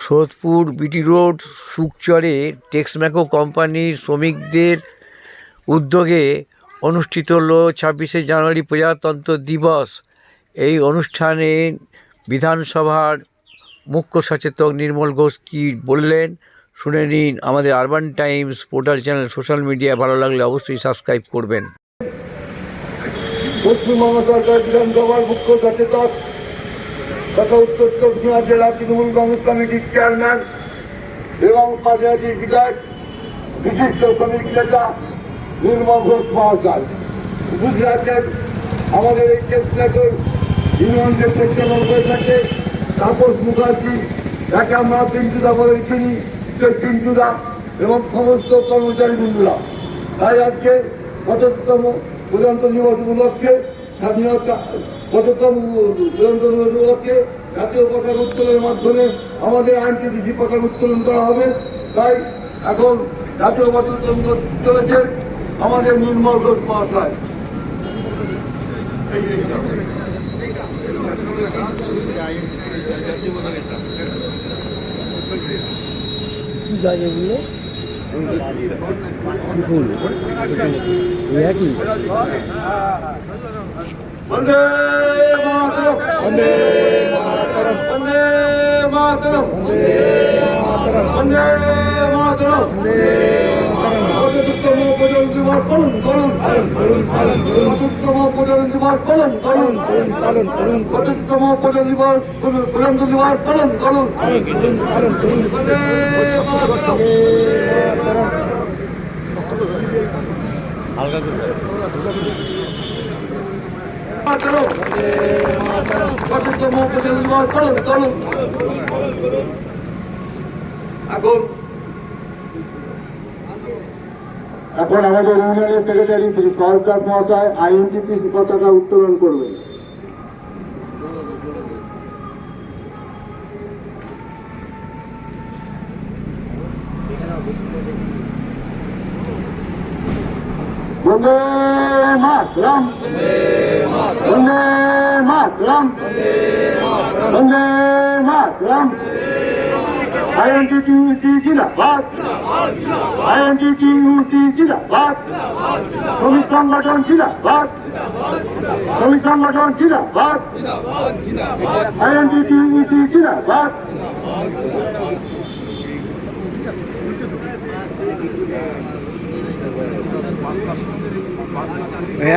Sodepur BT road সুকচরে Texmaco কোম্পানির শ্রমিকদের উদ্যোগে অনুষ্ঠিত হলো 26শে জানুয়ারি প্রজাতন্ত্র দিবস। এই অনুষ্ঠানে বিধানসভার মুখ্য সচেতক নির্মল ঘোষ কী বললেন শুনে নিন আমাদের urban Times portal channel. Social media ভালো লাগলে অবশ্যই সাবস্ক্রাইব করবেন। পশ্চিমবঙ্গ সরকার বিধানসভার মুখ্য সচেতক তথা উত্তর চব্বিশ জেলা তৃণমূল কংগ্রেস কমিটির চেয়ারম্যান এবং পাশাপাশি বিধায়ক বিশিষ্ট শ্রমিক নেতা নির্মল ঘোষ মহাশয় উপস্থিত আছেন। আমাদের এই টেক্সম্যাকোর ইউনিয়নের পরিচালনা করে থাকে তাপস মুখার্জি, যাকে আমরা পিন্টুদা বলে চিনি, পিন্টুদা এবং সমস্ত কর্মচারী বন্ধুরা। তাই আজকে ৭৫তম প্রজাতন্ত্র দিবস উপলক্ষে স্বাধীনতা ৭৫তম প্রজাতন্ত্র দিবস উপলক্ষে জাতীয় পতাকা উত্তোলনের মাধ্যমে আমাদের আইনটিভিসি পতাকা উত্তোলন করা হবে। তাই এখন জাতীয় পতাকা উত্তোলন চলেছে আমাদের নির্মল ঘোষ মহাশয়। বন্দে মাতরম, বন্দে মাতরম, বন্দে মাতরম, বন্দে মাতরম, বন্দে মাতরম, বন্দে চতুর্থতম প্রজাতন্ত্র দিবস পালন করুন, চতুর্থতম প্রজাতন্ত্র দিবস পালন করুন, চতুর্থতম প্রজাতন্ত্র দিবস পালন করুন। বন্দে মাতরম। এখন আমাদের ইউনিয়নের সেক্রেটারি শ্রী সরকার মহাশয় আইএনটিপিসি পতাকা উত্তোলন করবেন। বন্দে মাতরম, বন্দে মাতরম, বন্দে মাতরম। আইএনটিটিইউসি জিন্দাবাদ, আইএনটিটিইউসি জিন্দাবাদ, শ্রমিক সংগঠন জিন্দাবাদ, শ্রমিক সংগঠন জিন্দাবাদ, আইএনটিটিইউসি জিন্দাবাদ।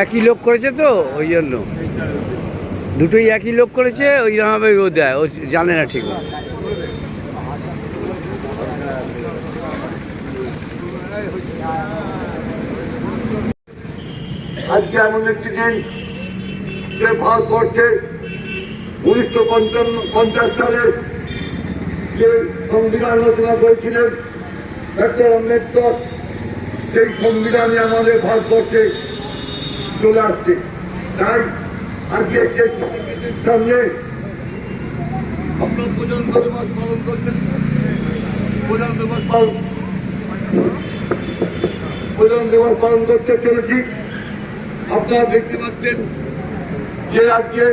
একই লোক করেছে তো ওই জন্য, দুটোই একই লোক করেছে, ওই ভাবে ও দেয়, ও জানে না ঠিক। আজকে এমন একটি দিন যে ভারতবর্ষে 1950 সালে যে সংবিধান রচনা করেছিলেন ডক্টর আম্বেদকর, সেই সংবিধানে আমাদের ভারতবর্ষে চলে আসছে। তাই আজকে সামনে আমরা প্রজাতন্ত্র দিবস পালন করতে প্রজাতন্ত্র দিবস পালন করতে চলেছি। আপনারা দেখতে পাচ্ছেন যে আজকে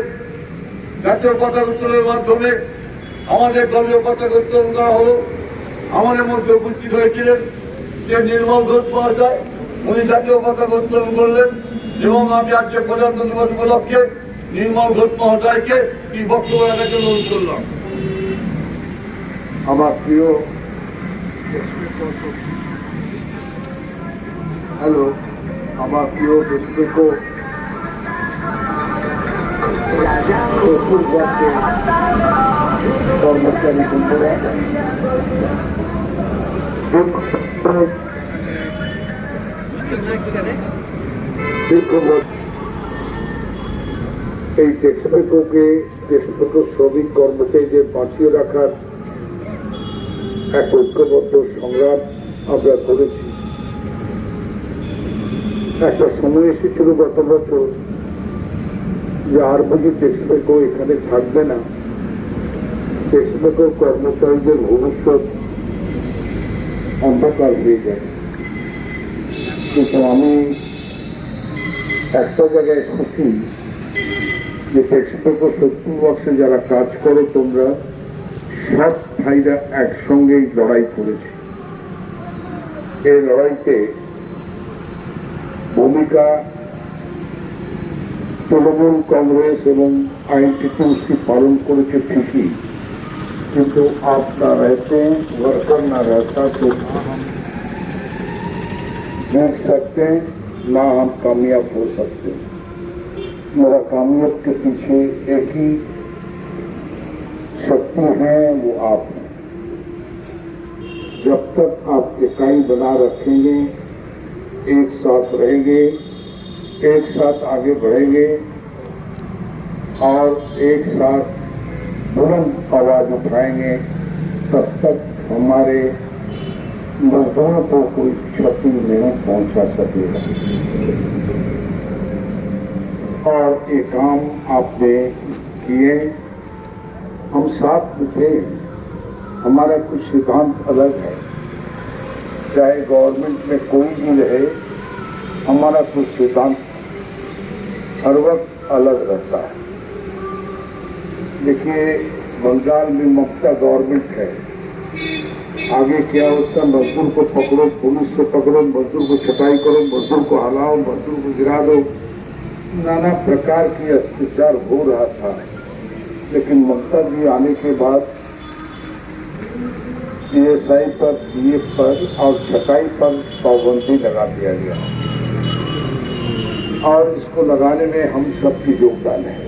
জাতীয় পতাকা উত্তোলনের মাধ্যমে আমাদের দলীয় পতাকা উত্তোলন করা হলো। আমাদের মধ্যে উপস্থিত হয়েছিলেন যে নির্মল ঘোষ মহাশয়, উনি জাতীয় পতাকা উত্তোলন করলেন এবং আমি আজকে প্রজাতন্ত্র দিবস উপলক্ষে নির্মল ঘোষ মহাশয়কে কি বক্তব্য রাখার জন্য অনুরোধ করলাম। আমার প্রিয় হ্যালো, আমার প্রিয় টেক্সম্যাকো কর্মচারী বন্ধুরা, এই টেক্সম্যাকো শ্রমিক কর্মচারীদের বাঁচিয়ে রাখার এক ঐক্যবদ্ধ সংগ্রাম আমরা করেছি। একটা সময় এসেছিল গত বছর যে আর বুঝি টেক্সম্যাকো এখানে থাকবে না, টেক্সম্যাকো কর্মচারীদের ভবিষ্যৎ অন্ধকার হয়ে যায়। কিন্তু আমি একটা জায়গায় খুশি যে টেক্সম্যাকো 70 বর্ষে যারা কাজ করো তোমরা সব ভাইরা একসঙ্গেই লড়াই করেছে। এই লড়াইতে ভূমিকা তৃণমূল কংগ্রেস এবং আইএনটিটিউসি पालन করেছে ঠিকই, কিন্তু आप ना रहते वर्कर ना रहता तो जीत सकते ना हम कामयाब हो सकते। मेरा कामयाब के पीछे एक ही शक्ति है, वो आप हैं। जब तक आप इकाई बना रखेंगे, एक साथ रहेंगे, एक साथ आगे बढ़ेंगे और एक साथ बुलंद आवाज उठाएंगे, तब तक हमारे मजदूरों को कोई क्षति नहीं पहुंचा सकेगा। और ये काम आपने किए, हम साथ में थे। हमारा कुछ सिद्धांत अलग है, चाहे गवर्नमेंट में कोई भी रहे, हमारा कुछ सिद्धांत हर वक्त अलग रहता है। देखिए, बंगाल में ममता गवर्नमेंट है, आगे क्या होता, मजदूर को पकड़ो, पुलिस को पकड़ो, मजदूर को छटाई करो, मजदूर को हलाओ, मजदूर को गिरा दो, नाना प्रकार की अत्याचार हो रहा था। लेकिन ममता जी आने के बाद पीएसआई पर, पीएफ पर और छटाई पर पाबंदी लगा दिया गया, और इसको लगाने में हम सबकी योगदान है।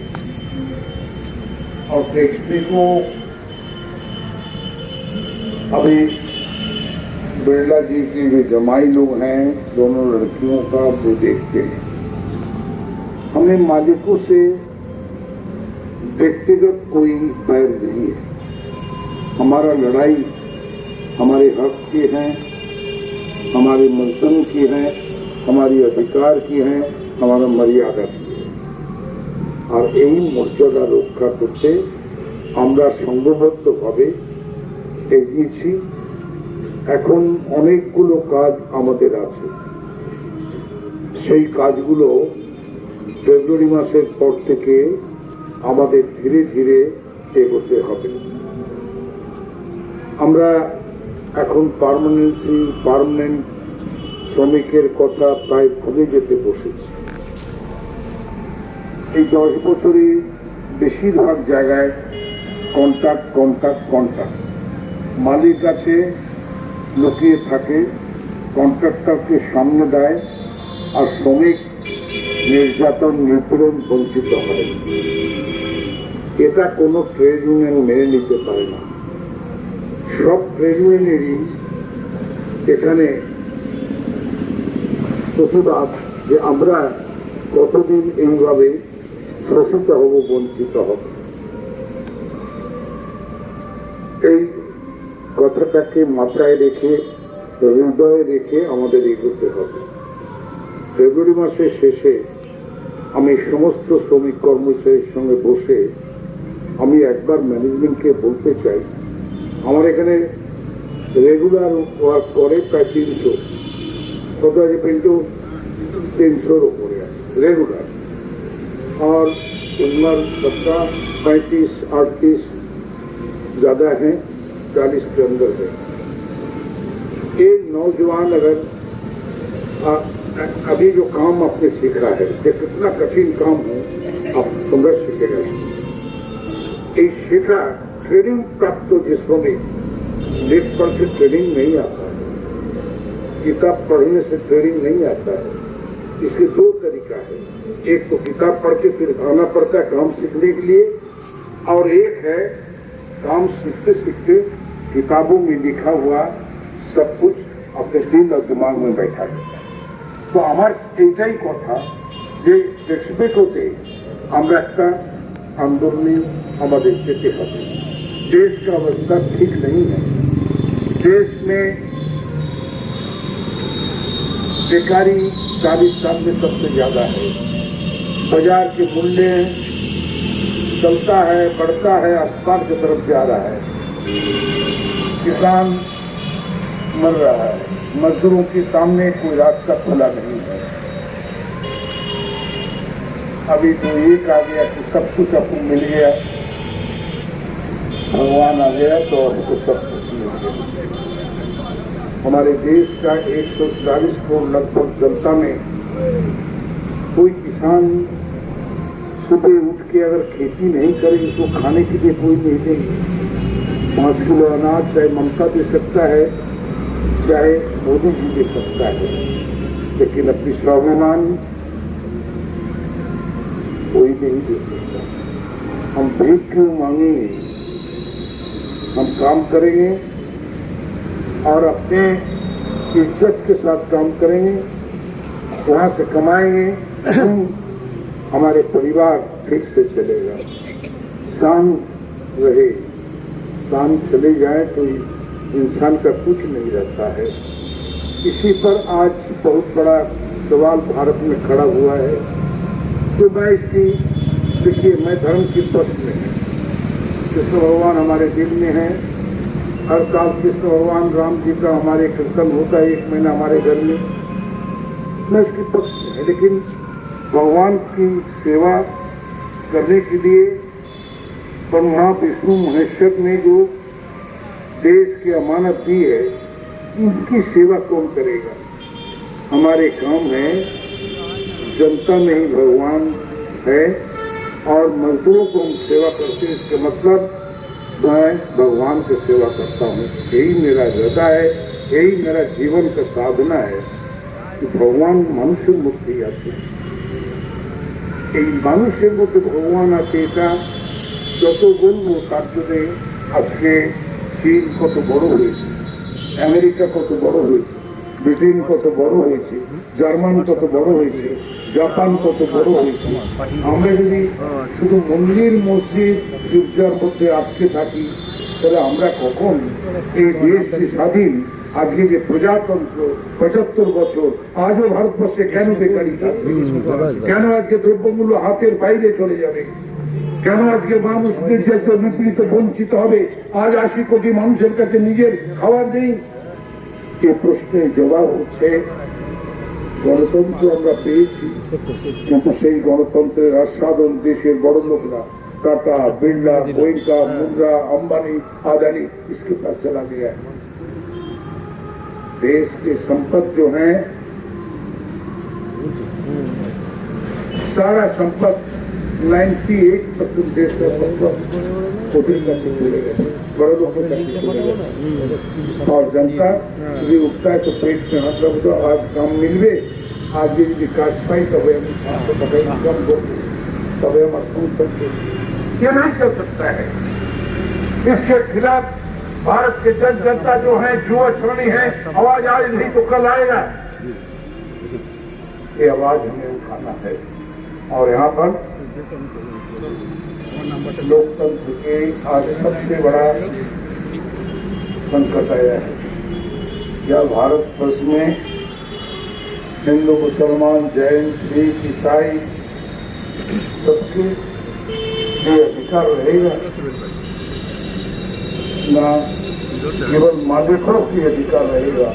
और टेक्सटी को अभी बिरला जी के जो जमाई लोग हैं, दोनों लड़कियों का, वो देखते हैं। हमें मालिकों से व्यक्तिगत कोई बैर नहीं है। हमारा लड़ाई हमारे हक की है, हमारे मंत्रों की है, हमारी अधिकार की है, हमारा मर्यादा की है। और এই মর্যাদা রক্ষা করতে আমরা সংঘবদ্ধভাবে এগিয়েছি। এখন অনেকগুলো কাজ আমাদের আছে, সেই কাজগুলো ফেব্রুয়ারি মাসের পর থেকে আমাদের ধীরে ধীরে এগোতে হবে। আমরা এখন পার্মানেন্ট শ্রমিকের কথা প্রায় ভুলে যেতে বসেছি। এই 10 বছরে বেশিরভাগ জায়গায় কন্ট্রাক্ট মালিক কাছে লুকিয়ে থাকে, কন্ট্রাক্টরকে সামনে দেয়, আর শ্রমিক নির্যাতন নিপীড়ন বঞ্চিত হয়। এটা কোনো ট্রেড ইউনিয়ন মেনে নিতে পারে না। সব ট্রেড ইউনিয়নেরই এখানে প্রতিবাদ যে আমরা কতদিন এইভাবে শোষিত হব, বঞ্চিত হব। এই কথাটাকে মাথায় রেখে, হৃদয়ে রেখে আমাদের এগোতে হবে। ফেব্রুয়ারি মাসের শেষে আমি সমস্ত শ্রমিক কর্মচারীর সঙ্গে বসে আমি একবার ম্যানেজমেন্টকে বলতে চাই, আমার এখানে রেগুলার ওয়ার্ক করে প্রায় 300, কত আছে কিন্তু 300-র উপরে আছে रेगुलर, और उम्र सबका 35-38 ज़्यादा है, 40 के अंदर है। ये नौजवान अगर अभी जो काम आपने सीखा है, ये कितना कठिन काम हो, आप समझ सीखेगा। ये सीखा ट्रेनिंग प्राप्त जिसको में नेट पर से ट्रेनिंग नहीं आता है, किताब पढ़ने से ट्रेनिंग नहीं आता है। इसके 2 तरीका है, एक तो किताब पढ़ के फिर आना पड़ता है काम सीखने के लिए, और एक है काम सीखते सीखते किताबों में लिखा हुआ सब कुछ अपने दिल और दिमाग में बैठा देता है। तो আমার এইটাই কথা যে টেক্সটবুক হতে আমরা একটা আন্দোলনে আমাদের যেতে হবে। देश का अवस्था ठीक नहीं है, देश में बेकारी 40 साल में सबसे ज्यादा है, बाजार के मूल्य चलता है, बढ़ता है, आसमान की तरफ जा रहा है, किसान मर रहा है, मजदूरों के सामने कोई रास्ता खुला नहीं है। अभी तो एक आ गया कि सब कुछ आपको मिल गया, भगवान आ गया तो हमको सब कुछ मिल गया। हमारे देश का 140 करोड़ लगभग जनता में कोई किसान सुबह उठ के अगर खेती नहीं करेगी तो खाने के लिए कोई नहीं देंगे। 5 किलो अनाज चाहे ममता दे सकता है, चाहे मोदी जी दे सकता है, लेकिन अपनी स्वाभिमान कोई नहीं दे सकता। हम भीख क्यों मांगेंगे? हम काम करेंगे और अपने इज्जत के साथ काम करेंगे, वहां से कमाएंगे, हमारे परिवार ठीक से चलेगा। शांत रहे, शांत चले जाए तो इंसान का कुछ नहीं रहता है। इसी पर आज बहुत बड़ा सवाल भारत में खड़ा हुआ है। तो मैं इसकी देखिए, मैं धर्म की पक्ष में है। कृष्ण भगवान हमारे दिल में है। हर साल कृष्ण भगवान राम जी का हमारे कीर्तन होता है 1 महीना हमारे घर में। मैं इसकी पक्ष में है, लेकिन भगवान की सेवा करने के लिए ब्रह्मा विष्णु महेश्वर ने जो देश की अमानत दी है, इनकी सेवा कौन करेगा? हमारे काम है, जनता में ही भगवान है और मजदूरों को हम सेवा करते हैं। इसका मतलब मैं भगवान की सेवा करता हूँ। यही मेरा हृदय है, यही मेरा जीवन का साधना है कि भगवान मनुष्य मुक्ति आते हैं। মানুষের মধ্যে ভগবান আছে, এটা যত বলবো তার জন্য আজকে চীন কত বড় হয়েছে, আমেরিকা কত বড় হয়েছে, ব্রিটেন কত বড় হয়েছে, জার্মান কত বড় হয়েছে, জাপান কত বড় হয়েছে। আমরা যদি শুধু মন্দির মসজিদ গির্জার মধ্যে আটকে থাকি, তাহলে আমরা কখন এই দেশ যে স্বাধীন, আজকে যে প্রজাতন্ত্র 75 বছর, আজও ভারতবর্ষে কেন বেকারি থাকবে? কেন আজকে দ্রব্যমূল্য হাতের বাইরে চলে যাবে? কেন আজকে মানুষ নির্যাতিত, নিপীড়িত, বঞ্চিত হবে? আজ 80 কোটি মানুষের কাছে নিজের খাবার নেই। এই প্রশ্নের জবাব হচ্ছে গণতন্ত্র আমরা পেয়েছি, কিন্তু সেই গণতন্ত্রের আস্বাদন দেশের বড় লোকরা, टाटा, बिरला, गोयनका, मुंद्रा, अंबानी, आदानी, इसके पास चला गया है। देश के संपत्ति जो है, सारा संपत्ति 98% देश का संपत्ति होटल का चले गए, बड़े लोगों का चले गए। और जनता ये उठता है तो पेट में हाथ रख दो, आज काम मिल गए, आज ये विकास पाई, तब हम कम हो, तब हम सुन सकते। ये नहीं चल सकता है। इसके खिलाफ भारत के जनता जो है, जुआ छोड़ी है, आवाज आज नहीं तो कल आएगा। ये आवाज हमें उठाना है। और यहाँ पर लोकतंत्र के आज सबसे बड़ा संकट आया है। यह भारतवर्ष में हिंदू, मुसलमान, जैन, सिख, ईसाई सबके ये अधिकार रहेगा ना, केवल मालिकों की अधिकार रहेगा।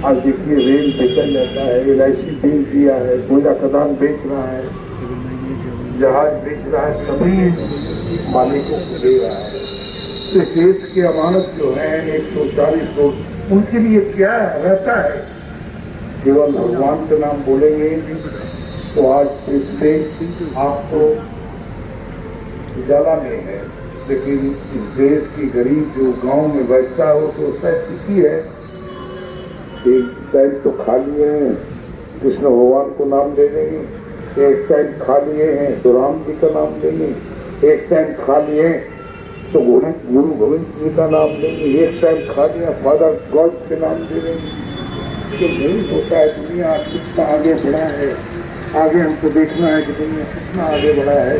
आज देखिए, रेल बेचा जाता है, LIC बेच दिया है, कोयला खदान बेच रहा है, जहाज बेच रहा है, सभी मालिकों को दे रहा है। तो देश की अमानत जो है 140 करोड़, उनके लिए क्या रहता है? केवल भगवान का नाम बोलेंगे तो आज इससे आपको उजाला में है, लेकिन इस देश की गरीब जो गांव में बसता है वो सोचता है स्थिति है, एक टाइम तो खा लिए हैं कृष्ण भगवान को नाम ले लेंगे, एक टाइम खा लिए हैं तो राम जी का नाम लेंगे, एक टाइम खा लिए तो गुरु गोविंद जी का नाम लेंगे, एक टाइम खा लिया फादर गॉड के नाम ले लेंगे। तो नहीं होता है। दुनिया कितना आगे बढ़ा है, आगे हमको देखना है कि दुनिया कितना आगे बढ़ा है।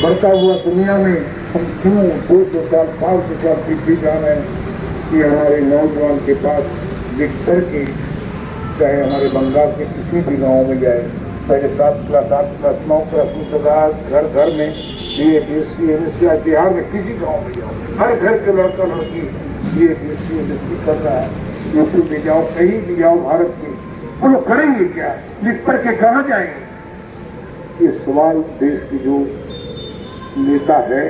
बढ़ता हुआ दुनिया में हम क्यों 200 साल 500 साल पीछे जा रहे हैं कि हमारे नौजवान के पास लिख करके, चाहे हमारे बंगाल के किसी भी गांव में जाए, पहले 7 क्लास 8 क्लास 9 क्लास घर घर में BSc MSc, बिहार में किसी गांव में जाओ, हर घर के लड़का लड़की BSc MSc कर रहा है। यूपी में जाओ, कहीं भी जाओ भारत के, वो लोग करेंगे क्या? लिख पढ़ के कहाँ जाएंगे? ये सवाल देश की जो नेता है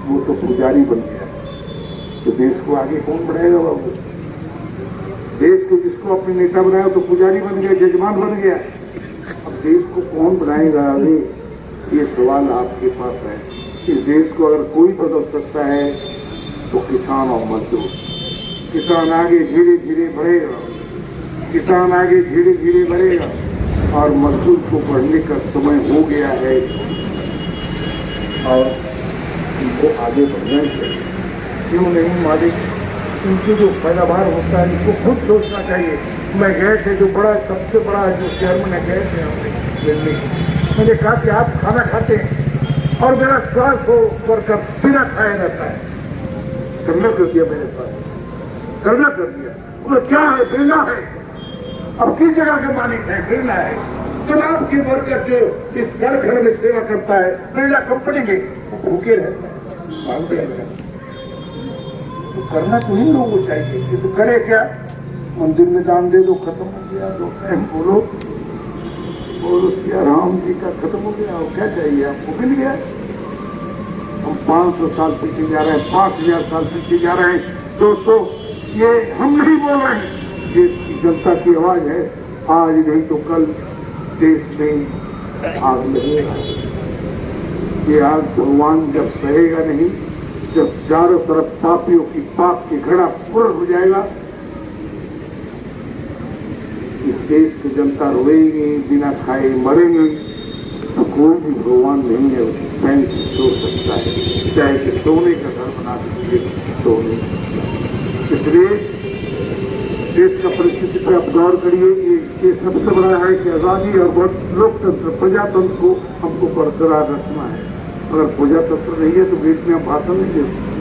वो तो पुजारी बन गया। तो देश को आगे कौन बढ़ाएगा बाबू? देश को जिसको अपने नेता बनाया तो पुजारी बन गया, जजमान बन गया। अब देश को कौन बनाएगा आगे, ये सवाल आपके पास है। इस देश को अगर कोई बदल सकता है तो किसान और मजदूर। किसान आगे धीरे धीरे बढ़ेगा, किसान आगे धीरे धीरे बढ़ेगा और मजदूर को बढ़ने का समय हो गया है और इनको आगे बढ़ना चाहिए। क्यों नहीं मालिक? इनकी जो पैदावार होता है इसको खुद सोचना चाहिए। मैं गए थे, जो बड़ा सबसे बड़ा जो चेयरमैन है, गए थे हमने दिल्ली। मैंने कहा कि आप खाना खाते हैं और मेरा श्वास हो कर बिना खाया रहता है। करना कर दिया मेरे साथ, करना कर दिया। बोले क्या है? बिरला है। अब किस जगह के मालिक है? बिरला है। चुनाव की वर्कर जो इस कारखाने में सेवा करता है बिरला कंपनी में, वो भूखे रहता है, मांगते रहता है। तो करना तो इन लोगों को चाहिए कि तो करे क्या? मंदिर में दान दे दो, खत्म हो गया। बोलो बोलो सिया राम जी का खत्म हो गया। और क्या चाहिए आपको? मिल गया। हम 500 साल पीछे जा रहे हैं, 5000 साल पीछे जा रहे हैं। दोस्तों, ये हम नहीं बोल रहे हैं, ये जनता की आवाज है। आज नहीं तो कल देश में आग लगेगा। ये आग भगवान जब सहेगा नहीं, जब चारों तरफ पापियों की पाप की घड़ा पूर्ण हो जाएगा, इस देश की जनता रोएगी, बिना खाए मरेंगे। तो कोई भी भगवान नहीं है बैंक सो सकता है, चाहे कि सोने का घर बना दीजिए, सोने। इसलिए देश का परिस्थिति पर आप गौर करिए। ये सबसे बड़ा है कि आजादी और लोकतंत्र, प्रजातंत्र को हमको बरकरार रखना है। अगर प्रजातंत्र नहीं है तो देश में हम भाषण नहीं दे सकते,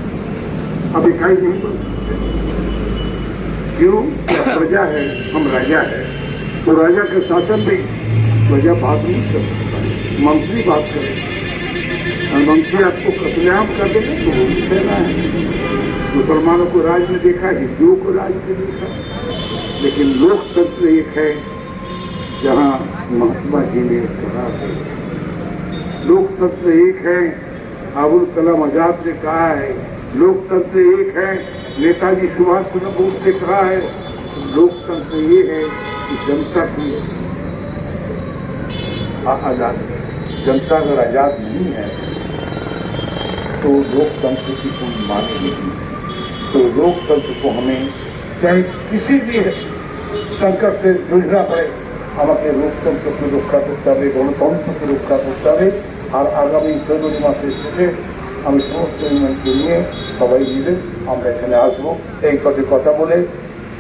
अब इकाई नहीं बन सकते। क्यों? प्रजा है, हम राजा है। तो राजा के शासन में प्रजा बात नहीं कर सकता, मंत्री बात करेगा। और मंत्री आपको कत्लेआम कर देगा तो वो भी कहना है। मुसलमानों को राज में देखा, हिंदुओं को राज में देखा, लेकिन लोकतंत्र एक है जहाँ महात्मा जी ने कहा है। लोकतंत्र एक है, अबुल कलाम आजाद ने कहा है। लोकतंत्र एक है, नेताजी सुभाष चंद्र बोस ने कहा है। लोकतंत्र ये है कि जनता की आजाद। जनता अगर आजाद नहीं है तो लोकतंत्र की कोई माने नहीं। तो लोकतंत्र को हमें चाहे किसी भी संकट से जूझना पड़े, আমাকে লোকতন্ত্রকে রক্ষা করতে হবে, গণতন্ত্রকে রক্ষা করতে হবে। আর আগামী ফেব্রুয়ারি মাসের শেষে আমি সমস্ত ইউনিয়নকে নিয়ে সবাই মিলে আমরা এখানে আসবো। এই কটি কথা বলে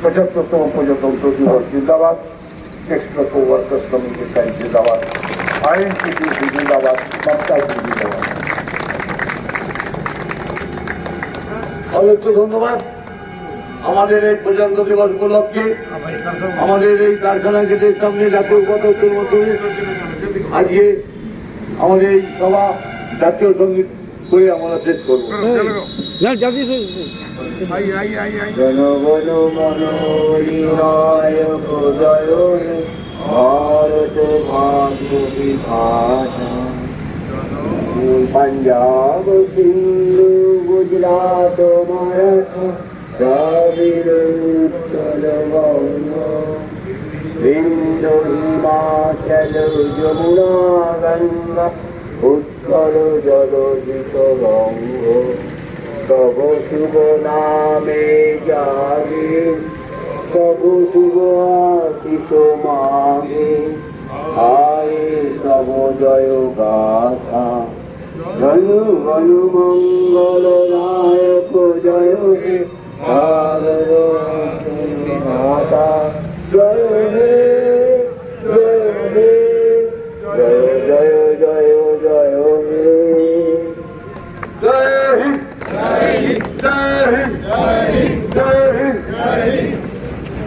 ৭৫তম প্রজাতন্ত্র দিবস জিন্দাবাদ, টেক্সটাইল ওয়ার্কার্স কমিটির তাই জিন্দাবাদ, আইএনটিটিউসি জিন্দাবাদ, মাস্টারজি জিন্দাবাদ। অনেকটা ধন্যবাদ। আমাদের এই প্রজাতন্ত্র দিবস উপলক্ষে আমাদের এই কারখানা গেটের সামনে জাতীয় পতাকার মাধ্যমে আজকে আমাদের এই সভা জাতীয় সঙ্গীত করে আমরা শেষ করবো। জনগণ মনোহরিণায়ক জয় হে ভারত ভাগ্য বিধাতা, पंजाब सिंधु गुजरात मराठा द्रविड़ उत्कल बंग, सिंधु हिमाचल यमुना गंगा उत्कल जलधित बंग। तब शुभ नामे जागे, तब शुभ आशीष मांगे, आए तब जय गाथा। धनु धनु मंगल नायक जय हे भारत माता, जय